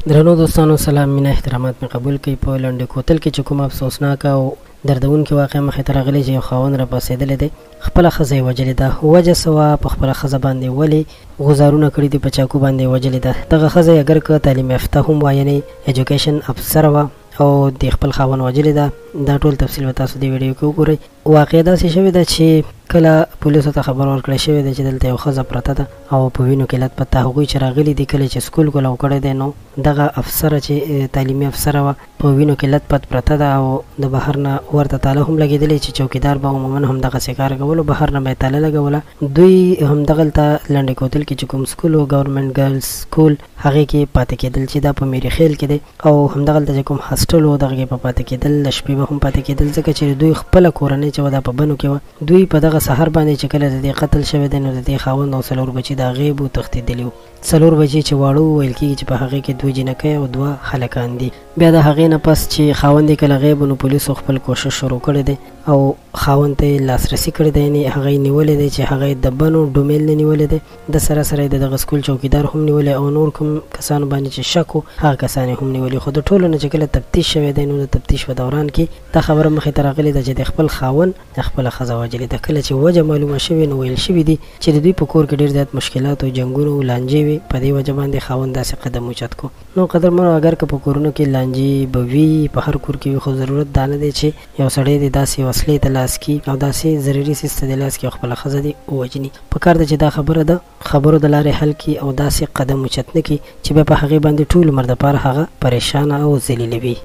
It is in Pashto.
درنو دوستانو سلام، مینه احترامات می قبول کړئ. په لنډ کوتل کې چې کوم افسوسناک او دردونکې واقع مخې ته راغلی چې یو خاوند را پاسېدلی دی، خپله ښځه یې وژلې ده. وجه څه وه؟ په خپله ښځه باندې ولې غوزارونه کړي دي، په چاقو باندې یې وژلې ده. دغه ښځه اگر که تعلیم یافته هم وه، یعنې ایجوکیشن افسره وه او د خپل خاوند وژلې ده. دا ټول تفصیل به تاسو دې ویډیو کې وګورئ. واقع داسې شوې ده چې کله پولیسو ته خبر ورکړی شوې ده چې دلته یو ښځه پرته ده او په وینو کې لت پت. هغوی چې راغلي دي کله چې سکول کولو کړی دی، نو دغه افسره چې تعلیمي افسره وه په وینو کې لت پت پرته ده او د بهر نه ورته تاله هم لګېدلې چې چوکیدار به عموما همدغسې کار کولو، بهر نه به یې تاله لګوله. دوی همدغلته لنډې کوتل کې چې کوم سکول و، ګورنمنټ ګرلز سکول، هغې کې پاتې کېدل چې دا په میري خیل کې دی، او همدغلته چې کوم هاسټل و دغه کې په پاتې کېدل، د شپې به هم پاتې کېدل، ځکه چې دوی خپله کورنۍ چې وه دا په بنو کې وه. دوی په دغه سهار باندې چې کله د دې قتل شوی دی، نو د دې خاوند او 4 بچي د هغې بو تښتېدلي وو. 4 بچي چې واړه وویل کېږي چې په هغې کې 2 جینکۍ او 2 هلکان دي. بیا د هغې نه پس چې خاوند یې کله غیب، نو پولیسو خپل کوشش شروع کړی دی او خاوند ته یې لاسرسي کړی دی، یعنې هغه یې نیولی دی چې هغه یې د بنو ډومیل نه نیولی دی، د سره سره یې د دغه سکول چوکیدار هم نیولی او نور کوم کسانو باندې چې شک و هغه کسان یې هم نیولي. خو د ټولو نه چې کله تفتیش شوی دی، نو د تفتیش په دوران کې دا خبره مخې ته راغلې ده چې د خپل خاوند خپله ښځه وژلې ده. کله چې وجه معلومه شوې، نو ویل شوي دي چې د دوی په کور کې ډېر زیات مشکلات او جنګونه او لانجې وي، په دې وجه باندې خاوند داسې قدم اوچت کو. نو قدرمنو، اگر که په کورونو کې لانجې به وي، په هر کور کې وي، خو ضرورت دا نه دی چې یو سړی دې داسې وسلې ته لاس کړي او داسې ضروري څیز ته دې لاس کړي او خپله ښځه دې ووژني. پکار ده چې دا خبره ده خبرو د لارې حل کړي او داسې قدم اوچت نه کړي چې بیا په هغې باندې ټول عمر دپاره هغه پریشانه او ذلیله وي.